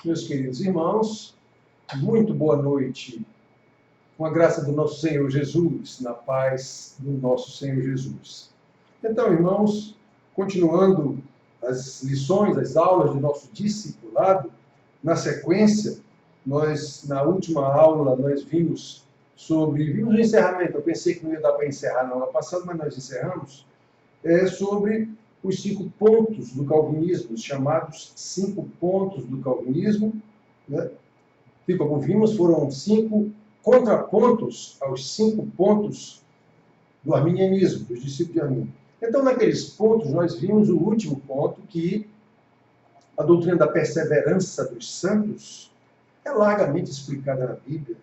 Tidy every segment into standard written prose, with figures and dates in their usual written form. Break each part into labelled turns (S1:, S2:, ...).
S1: Meus queridos irmãos, muito boa noite. Com a graça do nosso Senhor Jesus, na paz do nosso Senhor Jesus. Então, irmãos, continuando as lições, as aulas do nosso discipulado, na sequência, na última aula, nós vimos o encerramento. Eu pensei que não ia dar para encerrar na aula passada, mas nós encerramos, sobre os 5 pontos do calvinismo, os chamados 5 pontos do calvinismo, né? E como vimos, foram 5 contrapontos aos 5 pontos do arminianismo, dos discípulos de Arminio. Então, naqueles pontos, nós vimos o último ponto, que a doutrina da perseverança dos santos é largamente explicada na Bíblia.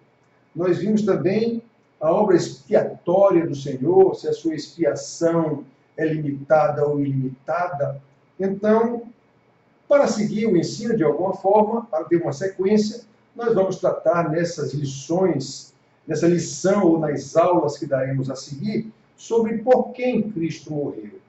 S1: Nós vimos também a obra expiatória do Senhor, se a sua expiação é limitada ou ilimitada. Então, para seguir o ensino de alguma forma, para ter uma sequência, nós vamos tratar nessas lições, nessa lição ou nas aulas que daremos a seguir, sobre por quem Cristo morreu.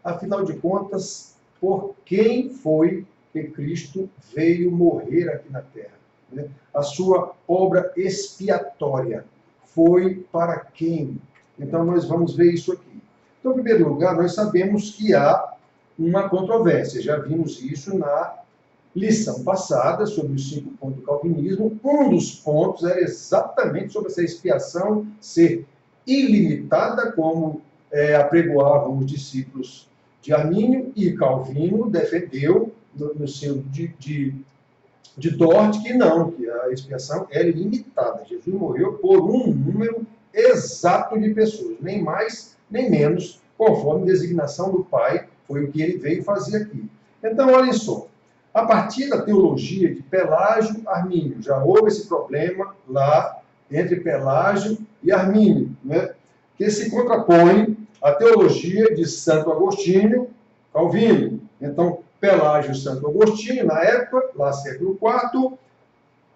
S1: Afinal de contas, por quem foi que Cristo veio morrer aqui na Terra? Né? A sua obra expiatória foi para quem? Então, nós vamos ver isso aqui. Então, em primeiro lugar, nós sabemos que há uma controvérsia. Já vimos isso na lição passada, sobre os 5 pontos do calvinismo. Um dos pontos era exatamente sobre essa expiação ser ilimitada, como apregoavam os discípulos de Armínio, e Calvino defendeu, no seu de Dort, que não, que a expiação é limitada. Jesus morreu por um número exato de pessoas, nem mais, nem menos, conforme designação do Pai, foi o que ele veio fazer aqui. Então, olhem só, a partir da teologia de Pelágio e Armínio, já houve esse problema lá entre Pelágio e Armínio, né, que se contrapõe à teologia de Santo Agostinho, Calvino. Então, Pelágio e Santo Agostinho, na época, lá século IV,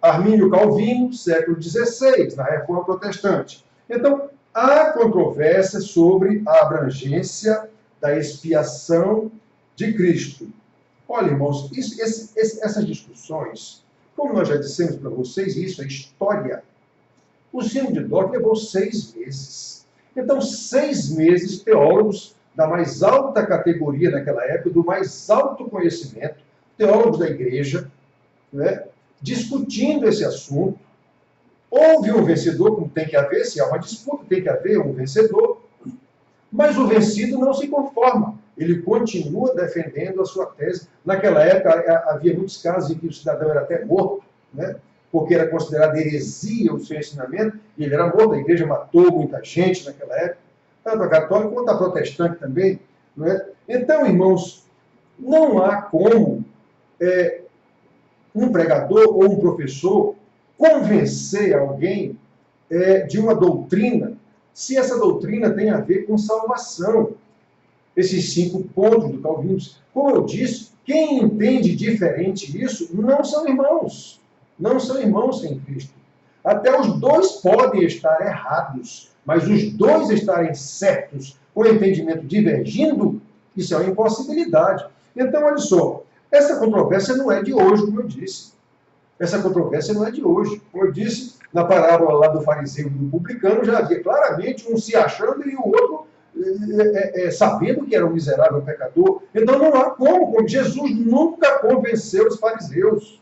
S1: Armínio Calvino, século XVI, na Reforma Protestante. Então, há controvérsia sobre a abrangência da expiação de Cristo. Olha, irmãos, essas discussões, como nós já dissemos para vocês, isso é história. O Sínodo de Dort levou 6 meses. Então, 6 meses, teólogos da mais alta categoria naquela época, do mais alto conhecimento, teólogos da igreja, né, discutindo esse assunto. Houve um vencedor, como tem que haver, se há uma disputa, tem que haver um vencedor, mas o vencido não se conforma. Ele continua defendendo a sua tese. Naquela época, havia muitos casos em que o cidadão era até morto, né, porque era considerado heresia o seu ensinamento, e ele era morto. A igreja matou muita gente naquela época, tanto a católica quanto a protestante também. Não é? Então, irmãos, não há como um pregador ou um professor convencer alguém de uma doutrina, se essa doutrina tem a ver com salvação. Esses 5 pontos do calvinismo, como eu disse, quem entende diferente isso não são irmãos. Não são irmãos em Cristo. Até os 2 podem estar errados, mas os 2 estarem certos, com o entendimento divergindo, isso é uma impossibilidade. Então, olha só, essa controvérsia não é de hoje, como eu disse. Essa controvérsia não é de hoje. Como eu disse, na parábola lá do fariseu e do publicano, já havia claramente um se achando e o outro sabendo que era um miserável pecador. Então não há como. Jesus nunca convenceu os fariseus.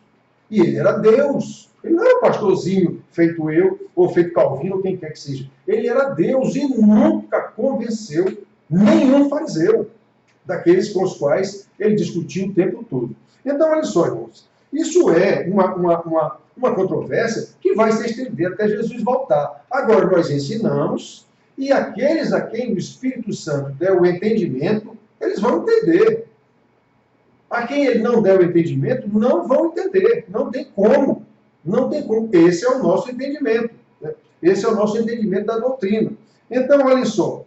S1: E ele era Deus. Ele não era um pastorzinho feito eu, ou feito Calvino, ou quem quer que seja. Ele era Deus e nunca convenceu nenhum fariseu daqueles com os quais ele discutiu o tempo todo. Então, olha só, irmãos. Isso é uma controvérsia que vai se estender até Jesus voltar. Agora, nós ensinamos, e aqueles a quem o Espírito Santo der o entendimento, eles vão entender. A quem ele não der o entendimento, não vão entender. Não tem como. Não tem como. Esse é o nosso entendimento. Né? Esse é o nosso entendimento da doutrina. Então, olha só.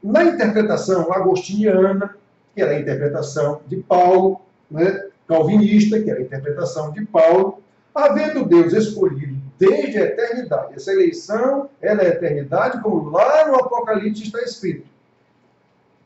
S1: Na interpretação agostiniana, que era a interpretação de Paulo, né, calvinista, que era a interpretação de Paulo, havendo Deus escolhido desde a eternidade, essa eleição é na eternidade, como lá no Apocalipse está escrito.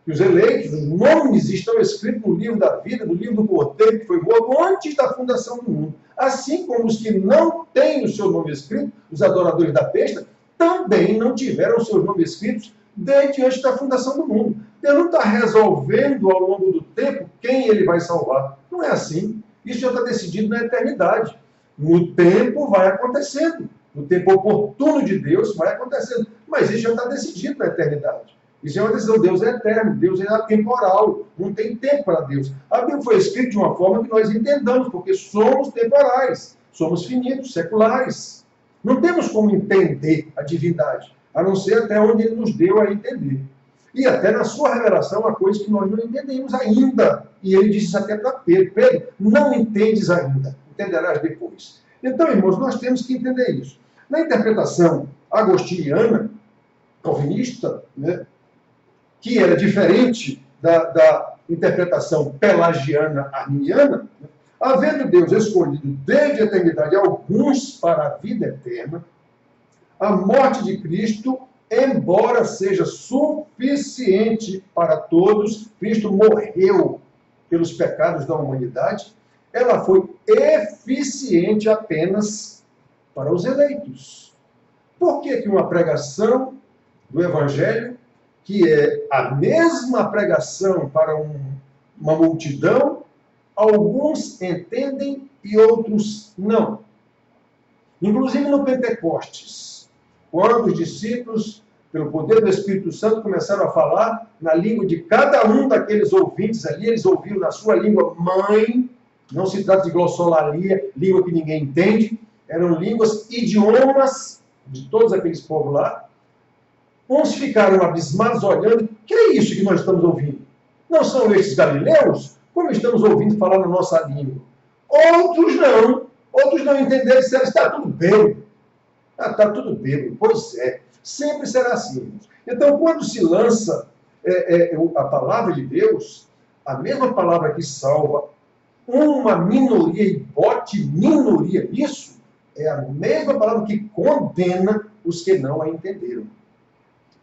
S1: que os eleitos, os nomes estão escritos no livro da vida, no livro do Cordeiro, que foi morto antes da fundação do mundo. Assim como os que não têm o seu nome escrito, os adoradores da besta, também não tiveram seus nomes escritos desde antes da fundação do mundo. Deus não está resolvendo ao longo do tempo quem ele vai salvar. Não é assim. Isso já está decidido na eternidade. No tempo vai acontecendo. No tempo oportuno de Deus vai acontecendo. Mas isso já está decidido na eternidade. Isso é uma decisão. Deus é eterno, Deus é atemporal. Não tem tempo para Deus. A Bíblia foi escrita de uma forma que nós entendamos, porque somos temporais, somos finitos, seculares. Não temos como entender a divindade, a não ser até onde ele nos deu a entender. E até na sua revelação, há coisas que nós não entendemos ainda. E ele disse isso até para Pedro. Pedro, não entendes ainda, entenderás depois. Então, irmãos, nós temos que entender isso. Na interpretação agostiniana, calvinista, né, que era diferente da interpretação pelagiana-arminiana, né, havendo Deus escolhido desde a eternidade alguns para a vida eterna, a morte de Cristo, embora seja suficiente para todos, Cristo morreu pelos pecados da humanidade, ela foi eficiente apenas para os eleitos. Por que que uma pregação do Evangelho, que é a mesma pregação para uma multidão, alguns entendem e outros não? Inclusive no Pentecostes, quando os discípulos, pelo poder do Espírito Santo, começaram a falar na língua de cada um daqueles ouvintes ali, eles ouviram na sua língua mãe, não se trata de glossolalia, língua que ninguém entende, eram línguas, idiomas de todos aqueles povos lá. Uns ficaram abismados olhando, que é isso que nós estamos ouvindo? Não são estes galileus? Como estamos ouvindo falar na nossa língua? Outros não entenderam e disseram, está tudo bem. Está tudo bem, pois é. Sempre será assim. Então, quando se lança a palavra de Deus, a mesma palavra que salva uma minoria e bote minoria nisso, é a mesma palavra que condena os que não a entenderam.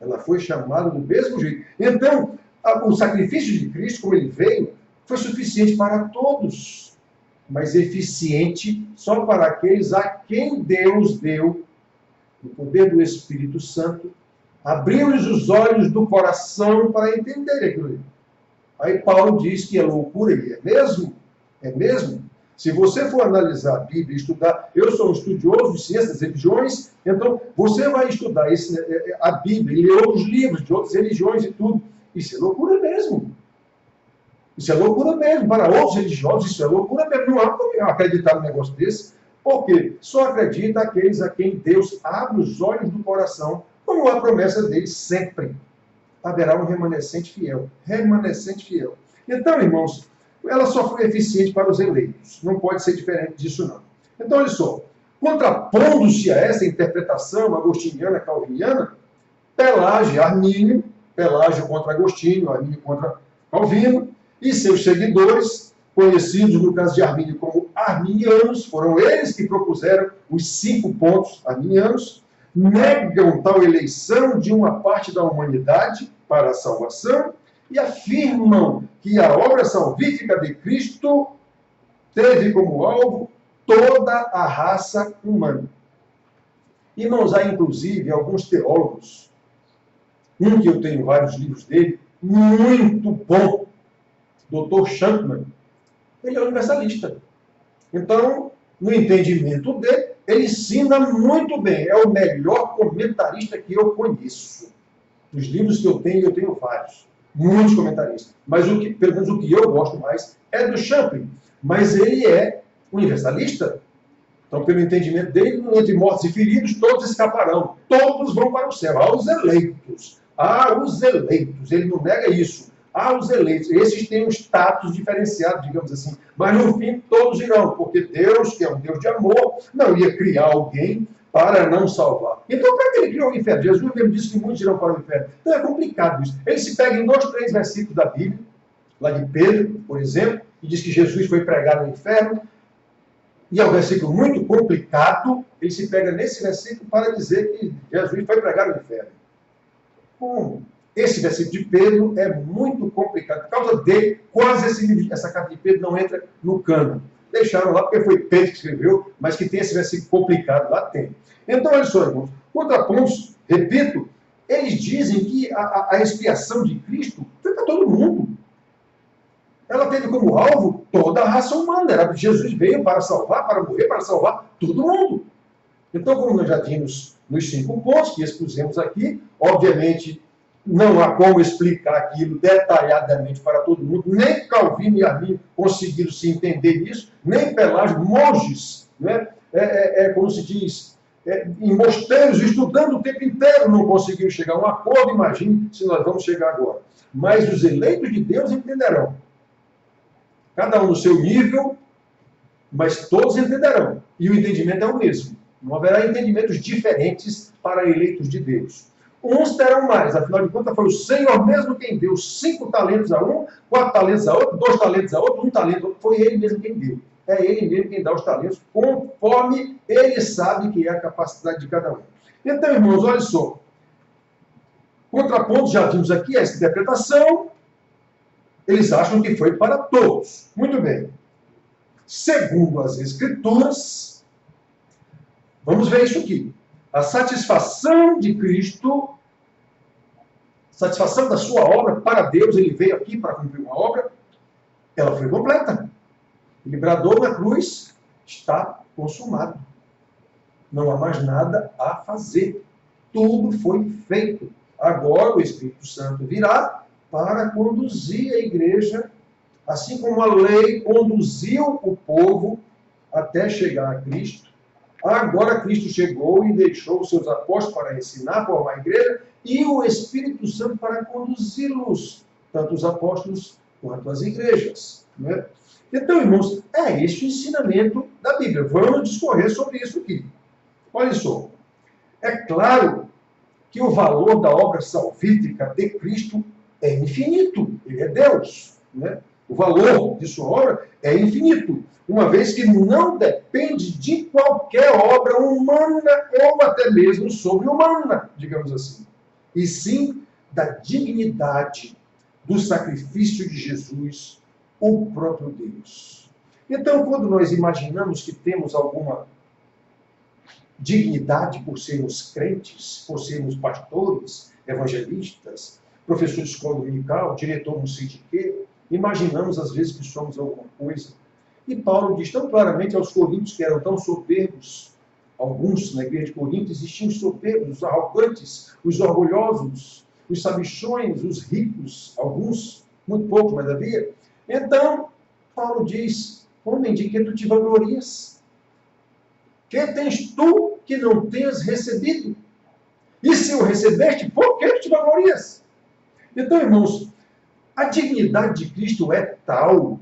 S1: Ela foi chamada do mesmo jeito. Então, o sacrifício de Cristo, como ele veio, foi suficiente para todos, mas eficiente só para aqueles a quem Deus deu, no poder do Espírito Santo, abriu-lhes os olhos do coração para entender aquilo ali. Aí Paulo diz que é loucura, e é mesmo? É mesmo? Se você for analisar a Bíblia e estudar, eu sou um estudioso de ciências das religiões, então você vai estudar a Bíblia e ler outros livros de outras religiões e tudo. Isso é loucura mesmo. Isso é loucura mesmo. Para outros religiosos, isso é loucura mesmo. Não há como acreditar num negócio desse. Porque só acredita aqueles a quem Deus abre os olhos do coração, como a promessa dele sempre. Haverá um remanescente fiel. Remanescente fiel. Então, irmãos, ela só foi eficiente para os eleitos. Não pode ser diferente disso, não. Então, olha só. Contrapondo-se a essa interpretação agostiniana, calviniana, Pelágio, Armínio, Pelágio contra Agostinho, Armínio contra Calvino, e seus seguidores, conhecidos no caso de Armínio como arminianos, foram eles que propuseram os 5 pontos arminianos, negam tal eleição de uma parte da humanidade para a salvação e afirmam que a obra salvífica de Cristo teve como alvo toda a raça humana. Irmãos, há inclusive alguns teólogos, um que eu tenho vários livros dele, muito bom, Dr. Champman, ele é universalista. Então, no entendimento dele, ele ensina muito bem. É o melhor comentarista que eu conheço. Os livros que eu tenho vários. Muitos comentaristas. Mas, pelo menos o que eu gosto mais, é do Champman. Mas ele é universalista. Então, pelo entendimento dele, entre mortos e feridos, todos escaparão. Todos vão para o céu. Há os eleitos. Há os eleitos. Ele não nega isso. Há os eleitos. Esses têm um status diferenciado, digamos assim. Mas, no fim, todos irão. Porque Deus, que é um Deus de amor, não ia criar alguém para não salvar. Então, para que ele criou o inferno? Jesus mesmo disse que muitos irão para o inferno. Então, é complicado isso. Ele se pega em 2, 3 versículos da Bíblia, lá de Pedro, por exemplo, e diz que Jesus foi pregado no inferno. E é um versículo muito complicado. Ele se pega nesse versículo para dizer que Jesus foi pregado no inferno. Como? esse versículo de Pedro é muito complicado. Por causa dele, quase essa carta de Pedro não entra no cânon. Deixaram lá porque foi Pedro que escreveu, mas que tem esse versículo complicado lá, tem. Então, olha só, irmãos, contrapontos, repito, eles dizem que a expiação de Cristo foi para todo mundo. Ela teve como alvo toda a raça humana. Jesus veio para salvar, para morrer, para salvar todo mundo. Então, como nós já vimos nos 5 pontos que expusemos aqui, obviamente não há como explicar aquilo detalhadamente para todo mundo, nem Calvino e Arminio conseguiram se entender nisso, nem Pelágio, monges, né? Como se diz, em mosteiros, estudando o tempo inteiro, não conseguiram chegar a um acordo. Imagine se nós vamos chegar agora. Mas os eleitos de Deus entenderão. Cada um no seu nível, mas todos entenderão. E o entendimento é o mesmo. Não haverá entendimentos diferentes para eleitos de Deus. Uns terão mais, afinal de contas foi o Senhor mesmo quem deu 5 talentos a um, 4 talentos a outro, 2 talentos a outro, 1 talento. Foi Ele mesmo quem deu. É Ele mesmo quem dá os talentos, conforme Ele sabe que é a capacidade de cada um. Então, irmãos, olha só. Contraponto, já vimos aqui essa interpretação. Eles acham que foi para todos. Muito bem. Segundo as Escrituras, vamos ver isso aqui. A satisfação de Cristo, satisfação da sua obra para Deus, ele veio aqui para cumprir uma obra, ela foi completa. Ele bradou na cruz, está consumado. Não há mais nada a fazer. Tudo foi feito. Agora o Espírito Santo virá para conduzir a igreja, assim como a lei conduziu o povo até chegar a Cristo. Agora Cristo chegou e deixou os seus apóstolos para ensinar, formar a igreja, e o Espírito Santo para conduzi-los, tanto os apóstolos quanto as igrejas. Né? Então, irmãos, é este o ensinamento da Bíblia. Vamos discorrer sobre isso aqui. Olha só. É claro que o valor da obra salvífica de Cristo é infinito. Ele é Deus. Né? O valor de sua obra é infinito, uma vez que não depende de qualquer obra humana ou até mesmo sobre-humana, digamos assim, e sim da dignidade do sacrifício de Jesus, o próprio Deus. Então, quando nós imaginamos que temos alguma dignidade por sermos crentes, por sermos pastores, evangelistas, professor de escola dominical, diretor não sei de quê, imaginamos às vezes que somos alguma coisa. E Paulo diz tão claramente aos coríntios, que eram tão soberbos, alguns na igreja de Corinto existiam os soberbos, os arrogantes, os orgulhosos, os sabichões, os ricos, alguns, muito poucos, mas havia. Então, Paulo diz, homem, de que tu te vanglorias? Que tens tu que não tens recebido? E se o recebeste, por que tu te vanglorias? Então, irmãos, a dignidade de Cristo é tal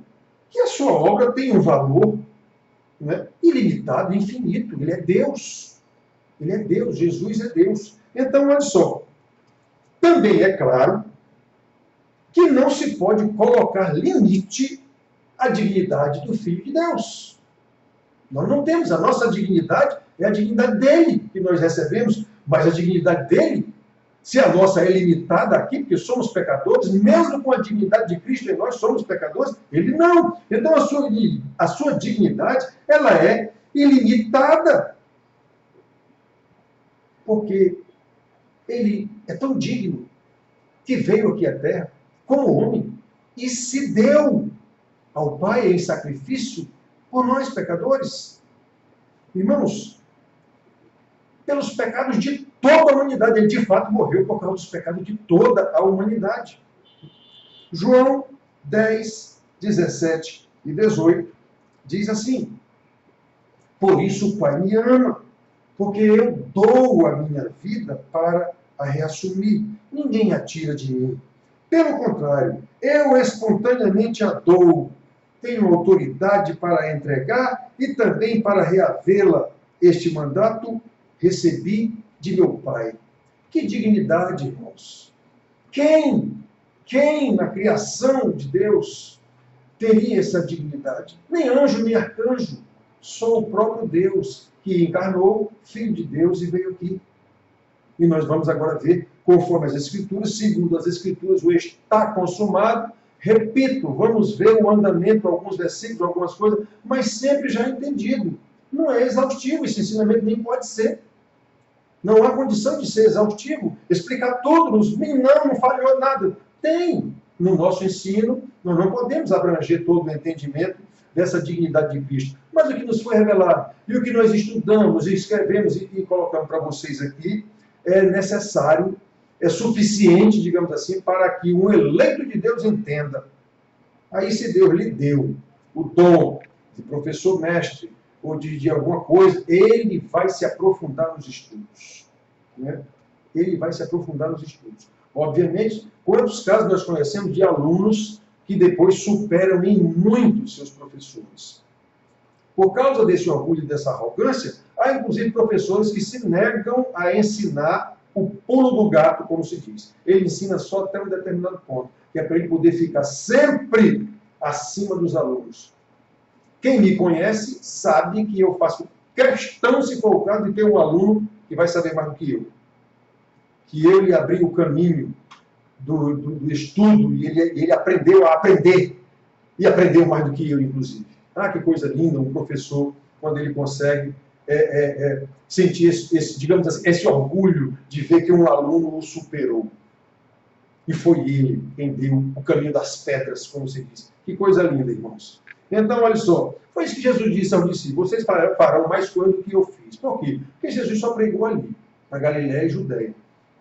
S1: que a sua obra tem um valor, né, ilimitado, infinito. Ele é Deus. Ele é Deus. Jesus é Deus. Então, olha só. Também é claro que não se pode colocar limite à dignidade do Filho de Deus. Nós não temos. A nossa dignidade é a dignidade dele que nós recebemos, mas a dignidade dele, se a nossa é limitada aqui, porque somos pecadores, mesmo com a dignidade de Cristo e nós somos pecadores, ele não. Então a sua dignidade, ela é ilimitada. Porque ele é tão digno que veio aqui à terra como homem e se deu ao Pai em sacrifício por nós pecadores. Irmãos, pelos pecados de toda a humanidade. Ele, de fato, morreu por causa dos pecados de toda a humanidade. João 10, 17 e 18 diz assim: por isso o Pai me ama, porque eu dou a minha vida para a reassumir. Ninguém a tira de mim. Pelo contrário, eu espontaneamente a dou. Tenho autoridade para a entregar e também para reavê-la. Este mandato recebi de meu Pai. Que dignidade, irmãos! Quem na criação de Deus teria essa dignidade? Nem anjo, nem arcanjo. Só o próprio Deus que encarnou, Filho de Deus, e veio aqui. E nós vamos agora ver, conforme as Escrituras, segundo as Escrituras, o está consumado. Repito, vamos ver o andamento, alguns versículos, algumas coisas, mas sempre já entendido. Não é exaustivo, esse ensinamento nem pode ser. Não há condição de ser exaustivo, explicar tudo, não falhou nada. Tem. No nosso ensino, nós não podemos abranger todo o entendimento dessa dignidade de Cristo. Mas o que nos foi revelado, e o que nós estudamos, e escrevemos e colocamos para vocês aqui, é necessário, é suficiente, digamos assim, para que um eleito de Deus entenda. Aí, se Deus lhe deu o dom de professor mestre, ou de alguma coisa, ele vai se aprofundar nos estudos. Né? Ele vai se aprofundar nos estudos. Obviamente, quantos casos nós conhecemos de alunos que depois superam em muito seus professores? Por causa desse orgulho e dessa arrogância, há inclusive professores que se negam a ensinar o pulo do gato, como se diz. Ele ensina só até um determinado ponto, que é para ele poder ficar sempre acima dos alunos. Quem me conhece sabe que eu faço questão, se for o caso, de ter um aluno que vai saber mais do que eu. Que eu lhe abri o caminho do estudo e ele aprendeu a aprender. E aprendeu mais do que eu, inclusive. Ah, que coisa linda, um professor, quando ele consegue sentir digamos assim, esse orgulho de ver que um aluno o superou. E foi ele quem deu o caminho das pedras, como se diz. Que coisa linda, irmãos. Então, olha só, foi isso que Jesus disse aos discípulos: vocês farão mais coisa do que eu fiz. Por quê? Porque Jesus só pregou ali, na Galiléia e Judeia.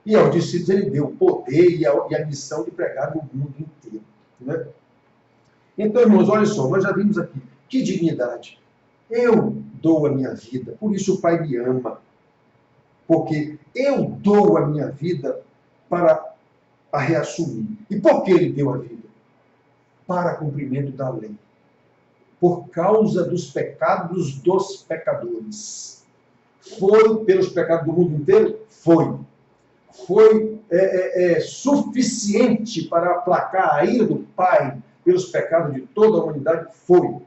S1: E aos discípulos ele deu o poder e a missão de pregar no mundo inteiro. Né? Então, irmãos, olha só, nós já vimos aqui, que dignidade. Eu dou a minha vida, por isso o Pai me ama. Porque eu dou a minha vida para a reassumir. E por que ele deu a vida? Para cumprimento da lei. Por causa dos pecados dos pecadores. Foi pelos pecados do mundo inteiro? Foi. Foi suficiente para aplacar a ira do Pai pelos pecados de toda a humanidade? Foi.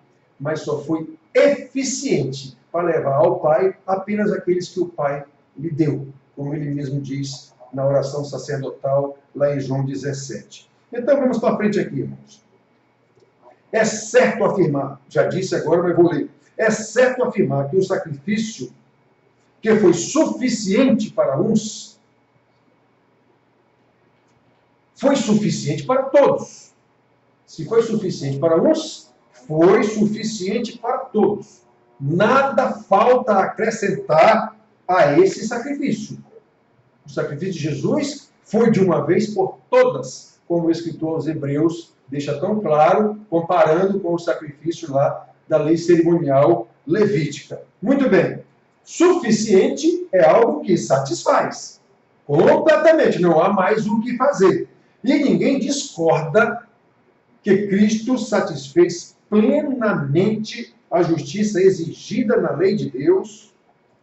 S1: Mas só foi eficiente para levar ao Pai apenas aqueles que o Pai lhe deu, como ele mesmo diz na oração sacerdotal, lá em João 17. Então vamos para frente aqui, irmãos. É certo afirmar, já disse agora, mas vou ler. É certo afirmar que o sacrifício que foi suficiente para uns, foi suficiente para todos. Se foi suficiente para uns, foi suficiente para todos. Nada falta acrescentar a esse sacrifício. O sacrifício de Jesus foi de uma vez por todas, como o escritor aos Hebreus deixa tão claro, comparando com o sacrifício lá da lei cerimonial levítica. Muito bem. Suficiente é algo que satisfaz. Completamente. Não há mais o que fazer. E ninguém discorda que Cristo satisfez plenamente a justiça exigida na lei de Deus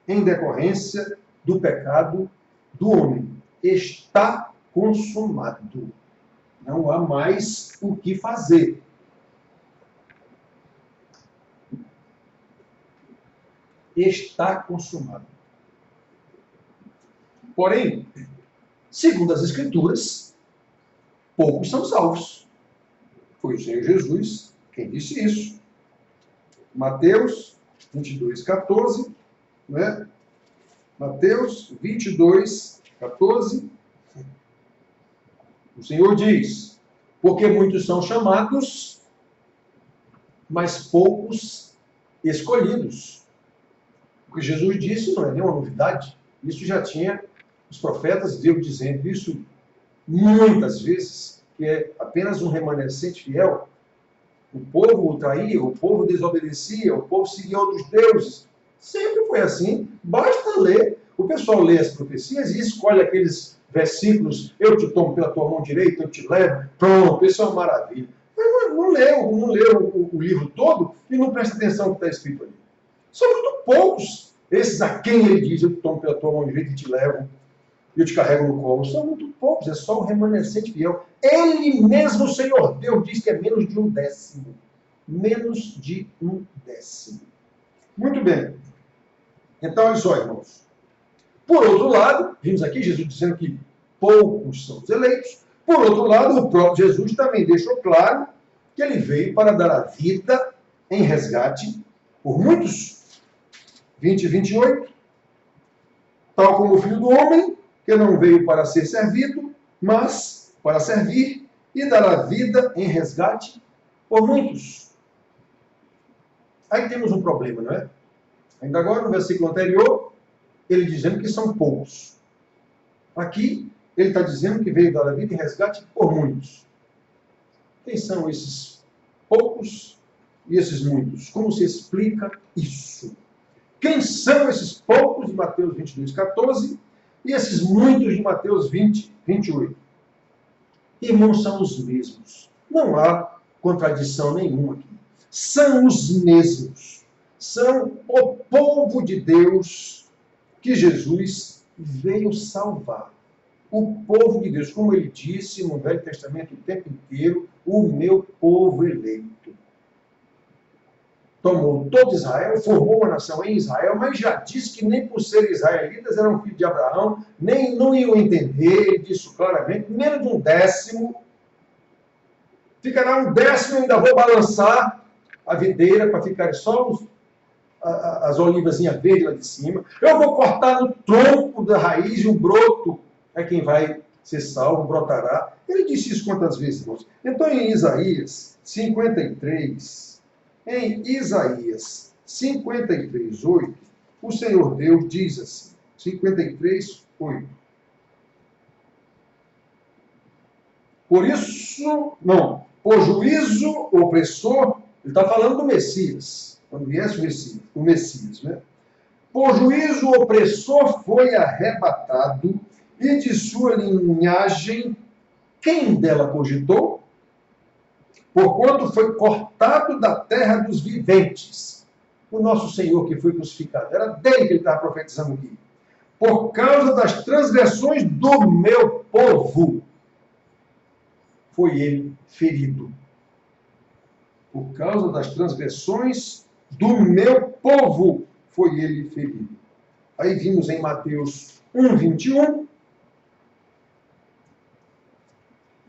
S1: em decorrência do pecado do homem. Está consumado. Não há mais o que fazer. Está consumado. Porém, segundo as Escrituras, poucos são salvos. Foi o Senhor Jesus quem disse isso. Mateus 22, 14. Né? Mateus 22, 14. O Senhor diz: porque muitos são chamados, mas poucos escolhidos. O que Jesus disse não é nenhuma novidade. Isso já tinha os profetas de Deus dizendo isso muitas vezes, que é apenas um remanescente fiel. O povo o traía, o povo desobedecia, o povo seguia outros deuses. Sempre foi assim. Basta ler. O pessoal lê as profecias e escolhe aqueles versículos: eu te tomo pela tua mão direita, eu te levo. Pronto, isso é uma maravilha. Mas não leu o livro todo e não presta atenção no que está escrito ali. São muito poucos esses a quem ele diz: eu te tomo pela tua mão direita e te levo, e eu te carrego no colo. São muito poucos, é só o remanescente fiel. Ele mesmo, o Senhor Deus, diz que é menos de 1/10. Menos de 1/10. Muito bem. Então, olha só, irmãos. Por outro lado, vimos aqui Jesus dizendo que poucos são os eleitos. Por outro lado, o próprio Jesus também deixou claro que ele veio para dar a vida em resgate por muitos. 20 e 28. Tal como o Filho do Homem, que não veio para ser servido, mas para servir e dar a vida em resgate por muitos. Aí temos um problema, não é? Ainda agora, no versículo anterior, ele dizendo que são poucos. Aqui, ele está dizendo que veio dar a vida em resgate por muitos. Quem são esses poucos e esses muitos? Como se explica isso? Quem são esses poucos de Mateus 22, 14 e esses muitos de Mateus 20, 28? Irmãos, são os mesmos. Não há contradição nenhuma aqui. São os mesmos. São o povo de Deus que Jesus veio salvar. O povo de Deus, como ele disse no Velho Testamento o tempo inteiro, o meu povo eleito. Tomou todo Israel, formou uma nação em Israel, mas já disse que nem por ser israelitas eram filhos de Abraão, nem não iam entender, ele disse claramente, menos de um décimo, ficará um décimo, eu ainda vou balançar a videira para ficar só as olivazinhas verdes lá de cima, eu vou cortar no tronco da raiz e o broto é quem vai ser salvo, brotará. Ele disse isso quantas vezes, irmãos? Então em Isaías 53... Em Isaías 53, 8, o Senhor Deus diz assim, 53, 8. Por juízo opressor, ele está falando do Messias, quando viesse o Messias, né? Por juízo opressor foi arrebatado, e de sua linhagem, quem dela cogitou? Porquanto foi cortado da terra dos viventes. O nosso Senhor que foi crucificado. Era dele que ele estava profetizando aqui. Por causa das transgressões do meu povo, foi ele ferido. Por causa das transgressões do meu povo, foi ele ferido. Aí vimos em Mateus 1, 21,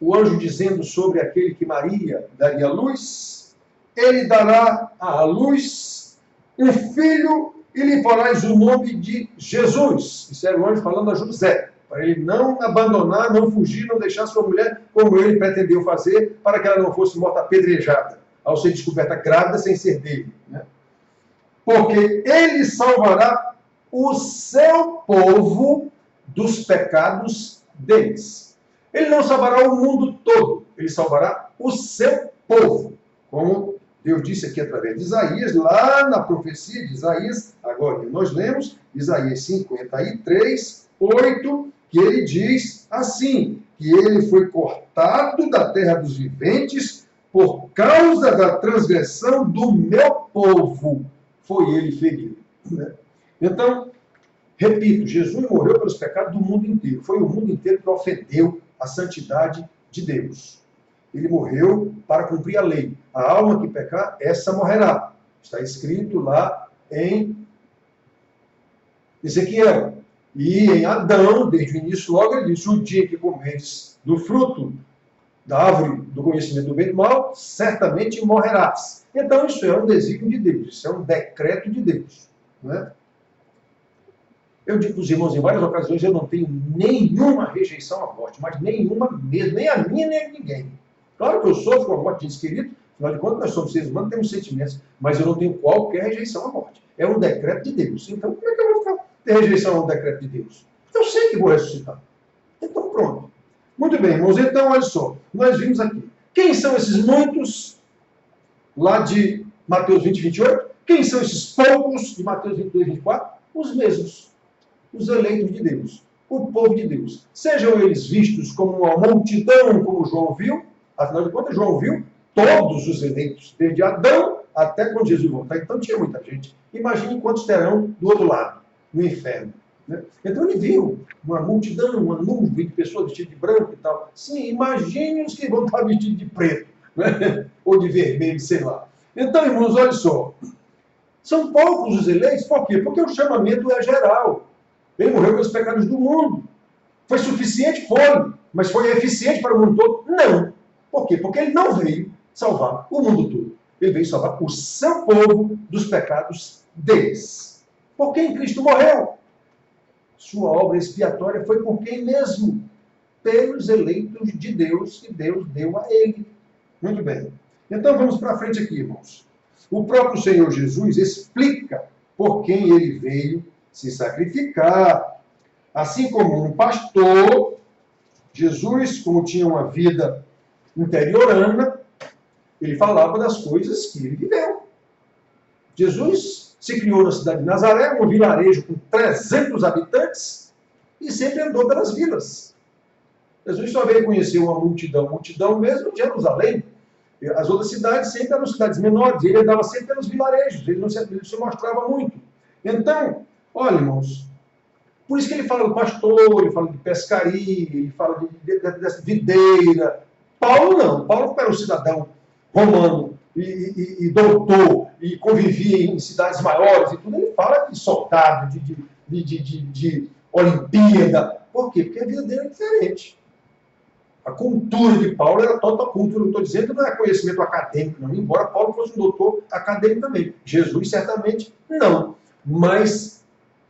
S1: o anjo dizendo sobre aquele que Maria daria à luz, ele dará à luz um filho e lhe porás o nome de Jesus. Isso era o anjo falando a José, para ele não abandonar, não fugir, não deixar sua mulher como ele pretendeu fazer, para que ela não fosse morta apedrejada, ao ser descoberta grávida sem ser dele. Né? Porque ele salvará o seu povo dos pecados deles. Ele não salvará o mundo todo, ele salvará o seu povo. Como Deus disse aqui através de Isaías, lá na profecia de Isaías, agora nós lemos, Isaías 53, 8, que ele diz assim, que ele foi cortado da terra dos viventes por causa da transgressão do meu povo. Foi ele ferido. Né? Então, repito, Jesus morreu pelos pecados do mundo inteiro. Foi o mundo inteiro que ofendeu a santidade de Deus. Ele morreu para cumprir a lei. A alma que pecar, essa morrerá. Está escrito lá em Ezequiel. E em Adão, desde o início, logo ele disse, o dia que comeres do fruto da árvore do conhecimento do bem e do mal, certamente morrerás. Então isso é um desígnio de Deus, isso é um decreto de Deus. Não é? Eu digo para os irmãos em várias ocasiões, eu não tenho nenhuma rejeição à morte, mas nenhuma mesmo, nem a minha, nem a ninguém. Claro que eu sofro com a morte de entes queridos, afinal de contas nós somos seres humanos, temos sentimentos, mas eu não tenho qualquer rejeição à morte. É um decreto de Deus. Então como é que eu vou ter rejeição a um decreto de Deus? Eu sei que vou ressuscitar. Então pronto. Muito bem, irmãos, então olha só, nós vimos aqui. Quem são esses muitos lá de Mateus 20, 28? Quem são esses poucos de Mateus 22, 24? Os mesmos. Os eleitos de Deus, o povo de Deus. Sejam eles vistos como uma multidão, como João viu, afinal de contas, João viu todos os eleitos, desde Adão até quando Jesus voltar. Então tinha muita gente. Imagine quantos terão do outro lado, no inferno. Né? Então ele viu uma multidão, uma nuvem de pessoas vestidas de branco e tal. Sim, imagine os que vão estar vestidos de preto, né? Ou de vermelho, sei lá. Então, irmãos, olha só. São poucos os eleitos, por quê? Porque o chamamento é geral. Ele morreu pelos pecados do mundo. Foi suficiente? Foi. Mas foi eficiente para o mundo todo? Não. Por quê? Porque ele não veio salvar o mundo todo. Ele veio salvar o seu povo dos pecados deles. Por quem Cristo morreu? Sua obra expiatória foi por quem mesmo? Pelos eleitos de Deus, que Deus deu a ele. Muito bem. Então vamos para frente aqui, irmãos. O próprio Senhor Jesus explica por quem ele veio se sacrificar. Assim como um pastor, Jesus, como tinha uma vida interiorana, ele falava das coisas que ele viveu. Jesus se criou na cidade de Nazaré, um vilarejo com 300 habitantes, e sempre andou pelas vilas. Jesus só veio conhecer uma multidão mesmo de Jerusalém. As outras cidades sempre eram cidades menores, ele andava sempre pelos vilarejos, ele não se mostrava muito. Então, olha, irmãos, por isso que ele fala do pastor, ele fala de pescaria, ele fala dessa videira. Paulo não, Paulo era um cidadão romano e doutor, e convivia em cidades maiores e tudo, ele fala de soldado, de Olimpíada. Por quê? Porque a vida dele é diferente. A cultura de Paulo era total cultura. Eu estou dizendo não é conhecimento acadêmico, não. Embora Paulo fosse um doutor acadêmico também. Jesus, certamente, não. Mas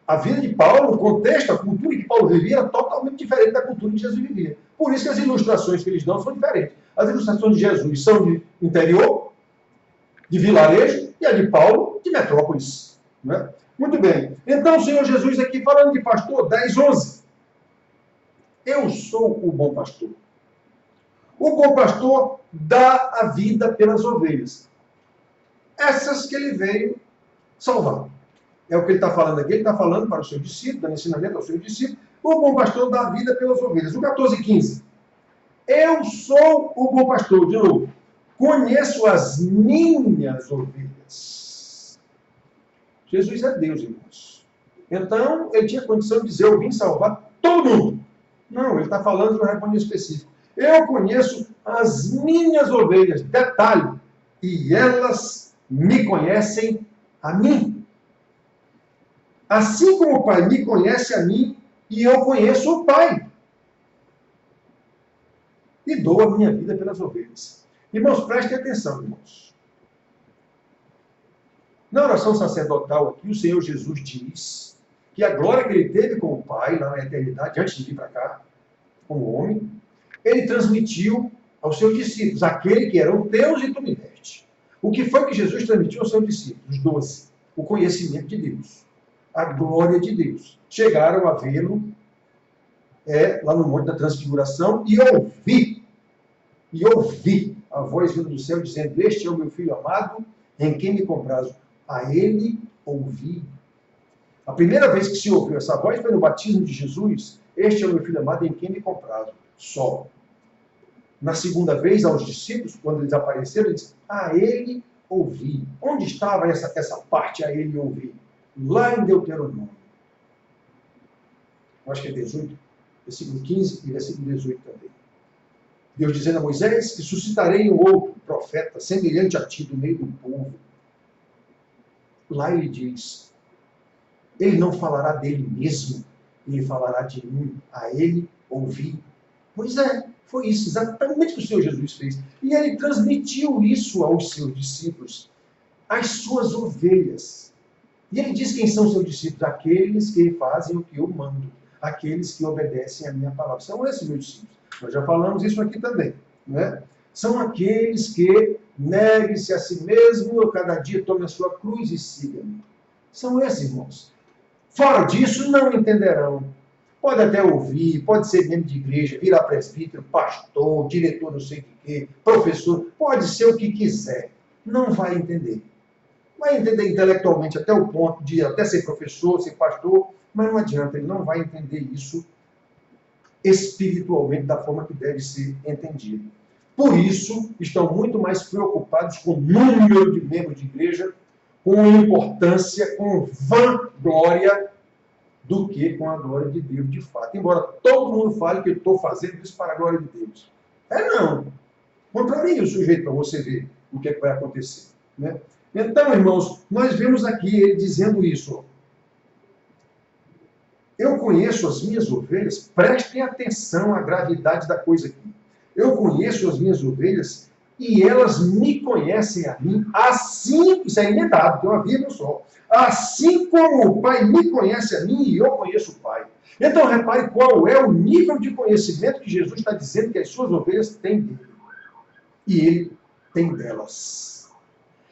S1: a vida de Paulo, o contexto, a cultura que Paulo vivia era totalmente diferente da cultura que Jesus vivia. Por isso que as ilustrações que eles dão são diferentes. As ilustrações de Jesus são de interior, de vilarejo, e a de Paulo, de metrópolis. Né? Muito bem. Então, o Senhor Jesus aqui, falando de pastor, 10:11. Eu sou o bom pastor. O bom pastor dá a vida pelas ovelhas. Essas que ele veio salvar. É o que ele está falando aqui. Ele está falando para o seu discípulo, dando ensinamento ao seu discípulo. O bom pastor dá a vida pelas ovelhas. O 14:15. Eu sou o bom pastor. De novo. Conheço as minhas ovelhas. Jesus é Deus, irmãos. Então, ele tinha condição de dizer, eu vim salvar todo mundo. Não, ele está falando de um rebanho específico. Eu conheço as minhas ovelhas, detalhe, e elas me conhecem a mim. Assim como o Pai me conhece a mim, e eu conheço o Pai. E dou a minha vida pelas ovelhas. Irmãos, prestem atenção, irmãos. Na oração sacerdotal aqui, o Senhor Jesus diz que a glória que ele teve com o Pai, lá na eternidade, antes de vir para cá, como homem, ele transmitiu aos seus discípulos, aquele que era o Deus e tu me deste. O que foi que Jesus transmitiu aos seus discípulos? Os 12. O conhecimento de Deus. A glória de Deus. Chegaram a vê-lo lá no Monte da Transfiguração e ouvi a voz vindo do céu dizendo, este é o meu filho amado, em quem me comprazo. A ele ouvi. A primeira vez que se ouviu essa voz foi no batismo de Jesus, este é o meu filho amado, em quem me comprazo. Só. Na segunda vez, aos discípulos, quando eles apareceram, ele disse, a ele ouvi. Onde estava essa parte, a ele ouvi? Lá em Deuteronômio. Eu acho que é 18, versículo 15 e versículo 18 também. Deus dizendo a Moisés que suscitarei um outro profeta, semelhante a ti, do meio do povo. Lá ele diz, ele não falará dele mesmo, ele falará de mim, a ele ouvi. Pois é, foi isso exatamente que o Senhor Jesus fez. E ele transmitiu isso aos seus discípulos, às suas ovelhas. E ele diz quem são seus discípulos? Aqueles que fazem o que eu mando, aqueles que obedecem a minha palavra. São esses meus discípulos. Nós já falamos isso aqui também. Né? São aqueles que neguem-se a si mesmo, cada dia tome a sua cruz e siga-me. São esses, irmãos. Fora disso, não entenderão. Pode até ouvir, pode ser membro de igreja, virar presbítero, pastor, diretor não sei o que, professor, pode ser o que quiser. Não vai entender. Vai entender intelectualmente até o ponto de até ser professor, ser pastor, mas não adianta, ele não vai entender isso espiritualmente da forma que deve ser entendido. Por isso, estão muito mais preocupados com o número de membros de igreja, com importância, com vanglória, do que com a glória de Deus de fato. Embora todo mundo fale que eu estou fazendo isso para a glória de Deus. Não. Contrarie o sujeito para você ver o que, é que vai acontecer. Né? Então, irmãos, nós vemos aqui ele dizendo isso. Eu conheço as minhas ovelhas, prestem atenção à gravidade da coisa aqui. Eu conheço as minhas ovelhas e elas me conhecem a mim, assim, isso é emendado, tem uma vírgula só. Assim como o Pai me conhece a mim e eu conheço o Pai. Então, repare qual é o nível de conhecimento que Jesus está dizendo que as suas ovelhas têm dele. E ele tem delas.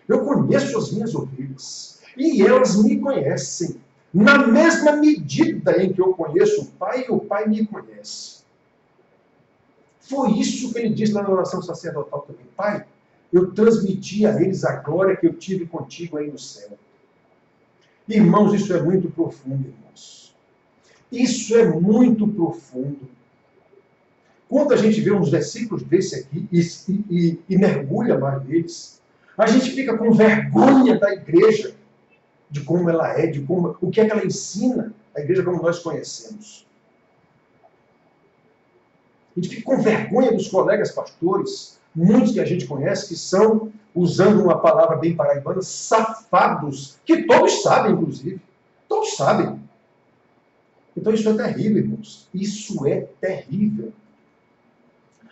S1: Eu conheço as minhas ovelhas e elas me conhecem. Na mesma medida em que eu conheço o Pai, o Pai me conhece. Foi isso que ele disse lá na oração sacerdotal também. Pai, eu transmiti a eles a glória que eu tive contigo aí no céu. Irmãos, isso é muito profundo, irmãos. Isso é muito profundo. Quando a gente vê uns versículos desse aqui e mergulha mais neles, a gente fica com vergonha da igreja, de como ela é, de como, o que é que ela ensina, a igreja como nós conhecemos. A gente fica com vergonha dos colegas pastores, muitos que a gente conhece, que são, usando uma palavra bem paraibana, safados, que todos sabem, inclusive. Todos sabem. Então isso é terrível, irmãos. Isso é terrível.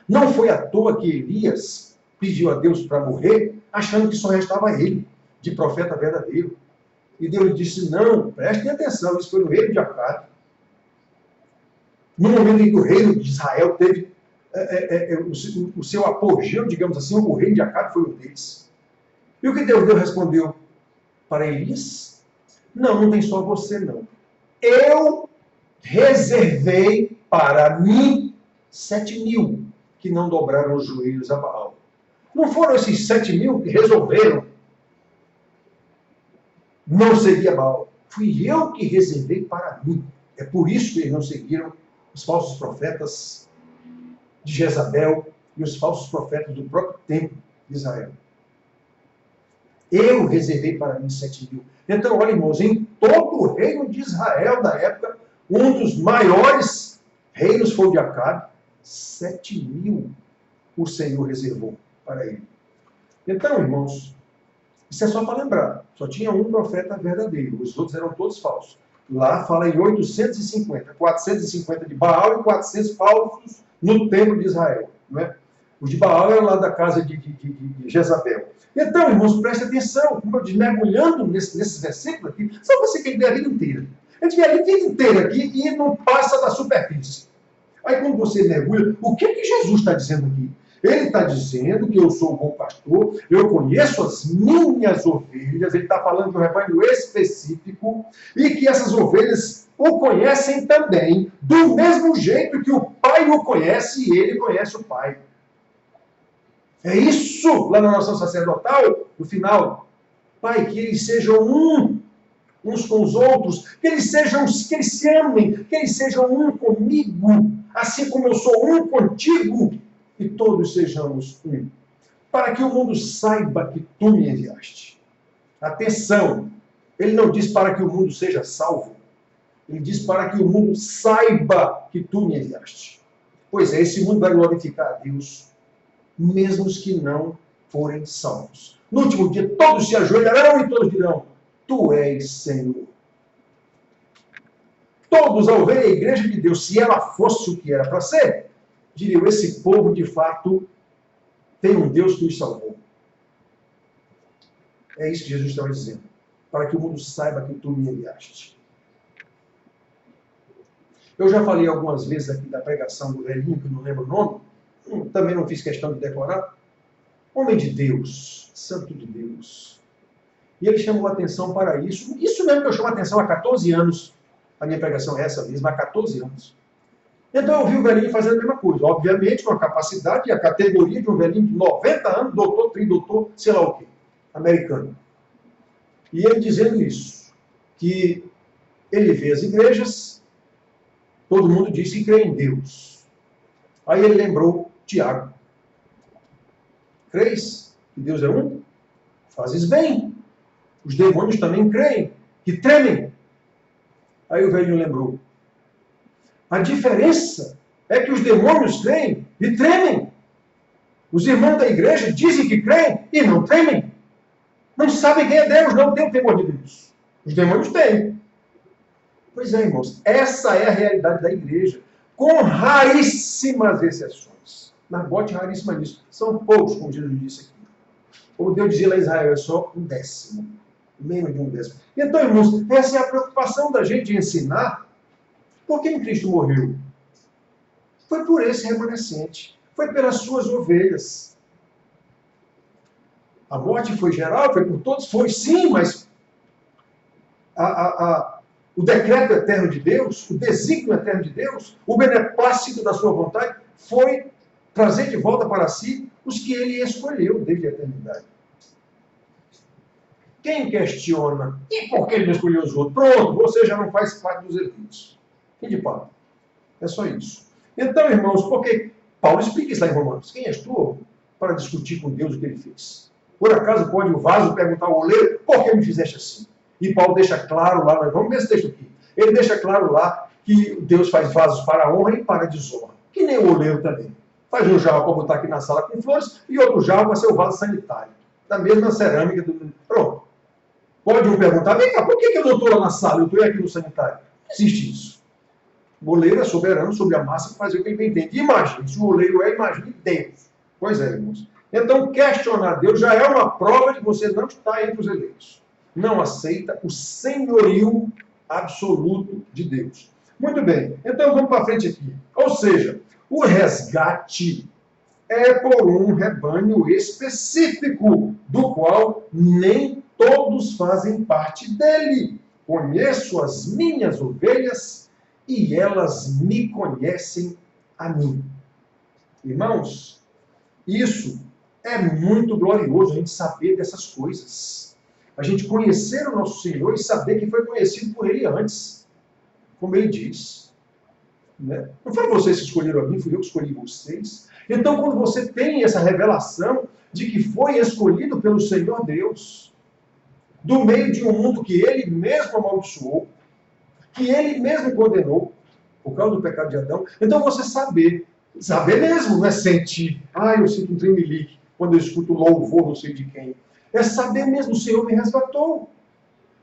S1: Não foi à toa que Elias pediu a Deus para morrer, achando que só restava ele, de profeta verdadeiro. E Deus disse, não, prestem atenção, isso foi no reino de Acabe. No momento em que o reino de Israel teve o seu apogeu, digamos assim, o reino de Acabe foi um deles. E o que Deus respondeu para Elias? Não, não tem só você, não. Eu reservei para mim 7.000 que não dobraram os joelhos a Baal. Não foram esses 7.000 que resolveram não seguir a Baal. Fui eu que reservei para mim. É por isso que eles não seguiram os falsos profetas de Jezabel e os falsos profetas do próprio templo de Israel. Eu reservei para mim 7.000. Então, olha, irmãos, em todo o reino de Israel da época, um dos maiores reinos foi o de Acabe. 7.000 o Senhor reservou para ele. Então, irmãos, isso é só para lembrar. Só tinha um profeta verdadeiro. Os outros eram todos falsos. Lá fala em 850. 450 de Baal e 400 falsos no templo de Israel. Não é? Os de Baal eram lá da casa de Jezabel. Então, irmãos, preste atenção. Como eu disse, mergulhando nesses versículos aqui, só você que vê a vida inteira. A gente vê a vida inteira aqui e não passa da superfície. Aí quando você mergulha, o que Jesus está dizendo aqui? Ele está dizendo que eu sou o bom pastor, eu conheço as minhas ovelhas, ele está falando de um rebanho específico, e que essas ovelhas o conhecem também, do mesmo jeito que o Pai o conhece e ele conhece o Pai. É isso, lá na oração sacerdotal, no final. Pai, que eles sejam uns com os outros, que eles se amem, que eles sejam um comigo, assim como eu sou um contigo, e todos sejamos um. Para que o mundo saiba que tu me enviaste. Atenção, ele não diz para que o mundo seja salvo, ele diz para que o mundo saiba que tu me enviaste. Pois é, esse mundo vai glorificar a Deus, mesmo os que não forem salvos. No último dia, todos se ajoelharão e todos dirão, tu és Senhor. Todos, ao ver a igreja de Deus, se ela fosse o que era para ser, diriam, esse povo, de fato, tem um Deus que os salvou. É isso que Jesus estava dizendo. Para que o mundo saiba que tu me enviaste. Eu já falei algumas vezes aqui da pregação do velhinho, que eu não lembro o nome, também não fiz questão de decorar. Homem de Deus, santo de Deus. E ele chamou a atenção para isso. Isso mesmo que eu chamo a atenção há 14 anos. A minha pregação é essa mesma, há 14 anos. Então eu vi o velhinho fazendo a mesma coisa. Obviamente, com a capacidade e a categoria de um velhinho de 90 anos, doutor, tridoutor, sei lá o quê, americano. E ele dizendo isso, que ele vê as igrejas, todo mundo diz que crê em Deus. Aí ele lembrou Tiago. Crês que Deus é um? Fazes bem. Os demônios também creem, que tremem. Aí o velhinho lembrou. A diferença é que os demônios creem e tremem. Os irmãos da igreja dizem que creem e não tremem. Não sabem quem é Deus, não têm o temor de Deus. Os demônios têm. Pois é, irmãos, essa é a realidade da igreja, com raríssimas exceções. Mas bote raríssima nisso. São poucos, como Jesus disse aqui. Como Deus dizia lá em Israel, é só 1/10. Menos de 1/10. Então, irmãos, essa é a preocupação da gente ensinar. Por que Cristo morreu? Foi por esse remanescente. Foi pelas suas ovelhas. A morte foi geral, foi por todos? Foi sim, mas o decreto eterno de Deus, o desígnio eterno de Deus, o beneplácito da sua vontade, foi trazer de volta para si os que ele escolheu desde a eternidade. Quem questiona? E por que ele não escolheu os outros? Pronto, você já não faz parte dos eleitos. Fim de papo. É só isso. Então, irmãos, porque Paulo explica isso lá em Romanos. Quem és tu para discutir com Deus o que ele fez? Por acaso pode o vaso perguntar ao oleiro, por que me fizeste assim? E Paulo deixa claro lá, nós vamos ver esse texto aqui. Ele deixa claro lá que Deus faz vasos para a honra e para a desonra. Que nem o oleiro também. Faz um jarro para botar aqui na sala com flores e outro jarro para ser o vaso sanitário. Da mesma cerâmica. Pronto. Pode um perguntar, vem cá, por que eu não estou lá na sala, eu estou aqui no sanitário? Não existe isso. O oleiro é soberano sobre a massa para fazer o que ele bem entende. Imagine, se o oleiro imagine Deus. Pois é, irmãos. Então, questionar Deus já é uma prova de que você não está entre os eleitos. Não aceita o senhorio absoluto de Deus. Muito bem, então vamos para frente aqui. Ou seja, o resgate é por um rebanho específico, do qual nem todos fazem parte dele. Conheço as minhas ovelhas e elas me conhecem a mim. Irmãos, isso é muito glorioso, a gente saber dessas coisas. A gente conhecer o nosso Senhor e saber que foi conhecido por Ele antes. Como Ele diz. Né? Não foi vocês que escolheram a mim, fui eu que escolhi vocês. Então, quando você tem essa revelação de que foi escolhido pelo Senhor Deus, do meio de um mundo que Ele mesmo amaldiçoou, que Ele mesmo condenou, por causa do pecado de Adão, então você saber mesmo, não é sentir, eu sinto um tremelique quando eu escuto louvor não sei de quem. É saber mesmo, o Senhor me resgatou.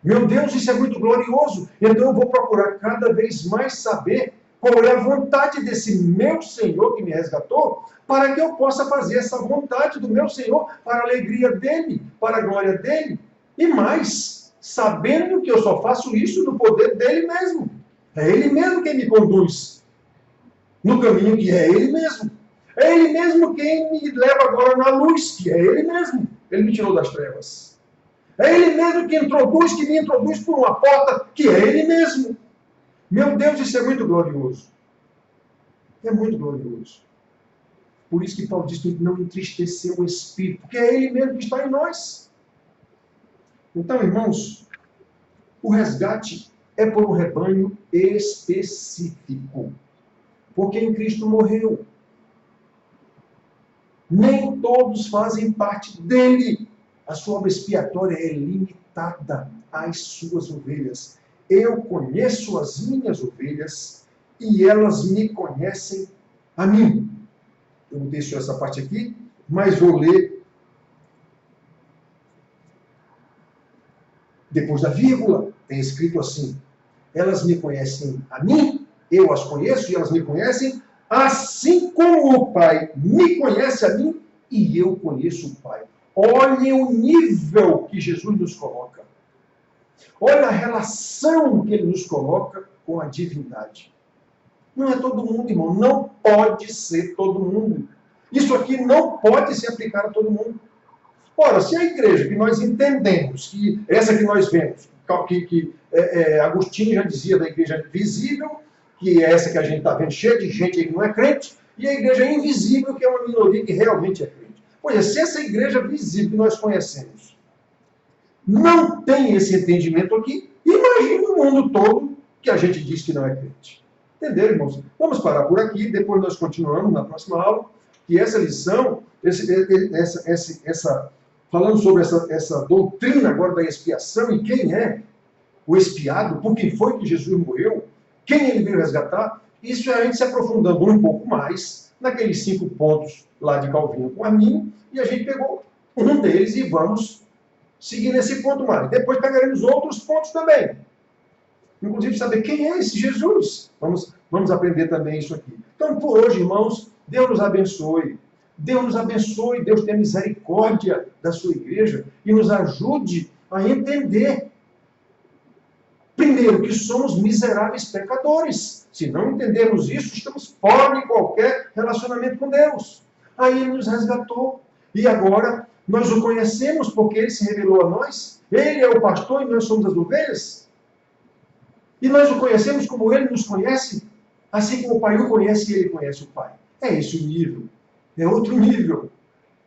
S1: Meu Deus, isso é muito glorioso. Então eu vou procurar cada vez mais saber qual é a vontade desse meu Senhor que me resgatou, para que eu possa fazer essa vontade do meu Senhor para a alegria dEle, para a glória dEle. E mais, sabendo que eu só faço isso no poder dEle mesmo. É Ele mesmo quem me conduz no caminho que é Ele mesmo. É Ele mesmo quem me leva agora na luz, que é Ele mesmo. Ele me tirou das trevas. É Ele mesmo que me introduz por uma porta, que é Ele mesmo. Meu Deus, isso é muito glorioso. É muito glorioso. Por isso que Paulo diz que não entristecer o Espírito, porque é Ele mesmo que está em nós. Então, irmãos, o resgate é por um rebanho específico. Porque em Cristo morreu. Nem todos fazem parte dele. A sua obra expiatória é limitada às suas ovelhas. Eu conheço as minhas ovelhas e elas me conhecem a mim. Eu não deixo essa parte aqui, mas vou ler depois da vírgula. Tem escrito assim: elas me conhecem a mim, eu as conheço e elas me conhecem, assim como o Pai me conhece a mim e eu conheço o Pai. Olhem o nível que Jesus nos coloca. Olha a relação que Ele nos coloca com a divindade. Não é todo mundo, irmão. Não pode ser todo mundo. Isso aqui não pode se aplicar a todo mundo. Ora, se a igreja que nós entendemos, que essa que nós vemos, que Agostinho já dizia da igreja visível, que é essa que a gente está vendo, cheia de gente aí que não é crente, e a igreja invisível, que é uma minoria que realmente é crente. Pois é, se essa igreja visível que nós conhecemos não tem esse entendimento aqui, imagine o mundo todo que a gente diz que não é crente. Entenderam, irmãos? Vamos parar por aqui, depois nós continuamos na próxima aula, que essa lição, falando sobre essa doutrina agora da expiação e quem é o expiado, por quem foi que Jesus morreu, quem ele veio resgatar, isso é a gente se aprofundando um pouco mais naqueles 5 pontos lá de Calvino com Arminio, e a gente pegou um deles e vamos seguir nesse ponto mais. Depois pegaremos outros pontos também. inclusive saber quem é esse Jesus. Vamos aprender também isso aqui. Então, por hoje, irmãos, Deus nos abençoe. Deus nos abençoe, Deus tenha misericórdia da sua igreja e nos ajude a entender, primeiro, que somos miseráveis pecadores. Se não entendermos isso, estamos fora de qualquer relacionamento com Deus. Aí Ele nos resgatou. E agora, nós o conhecemos porque Ele se revelou a nós. Ele é o pastor e nós somos as ovelhas. E nós o conhecemos como Ele nos conhece, assim como o Pai o conhece e Ele conhece o Pai. É esse o nível. É outro nível.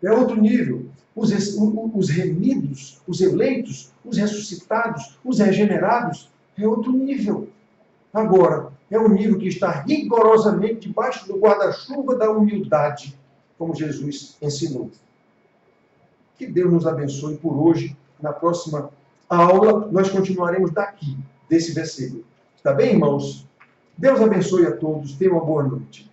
S1: É outro nível. Os remidos, os eleitos, os ressuscitados, os regenerados, é outro nível. Agora, é um nível que está rigorosamente debaixo do guarda-chuva da humildade, como Jesus ensinou. Que Deus nos abençoe por hoje. Na próxima aula, nós continuaremos daqui, desse versículo. Está bem, irmãos? Deus abençoe a todos. Tenham uma boa noite.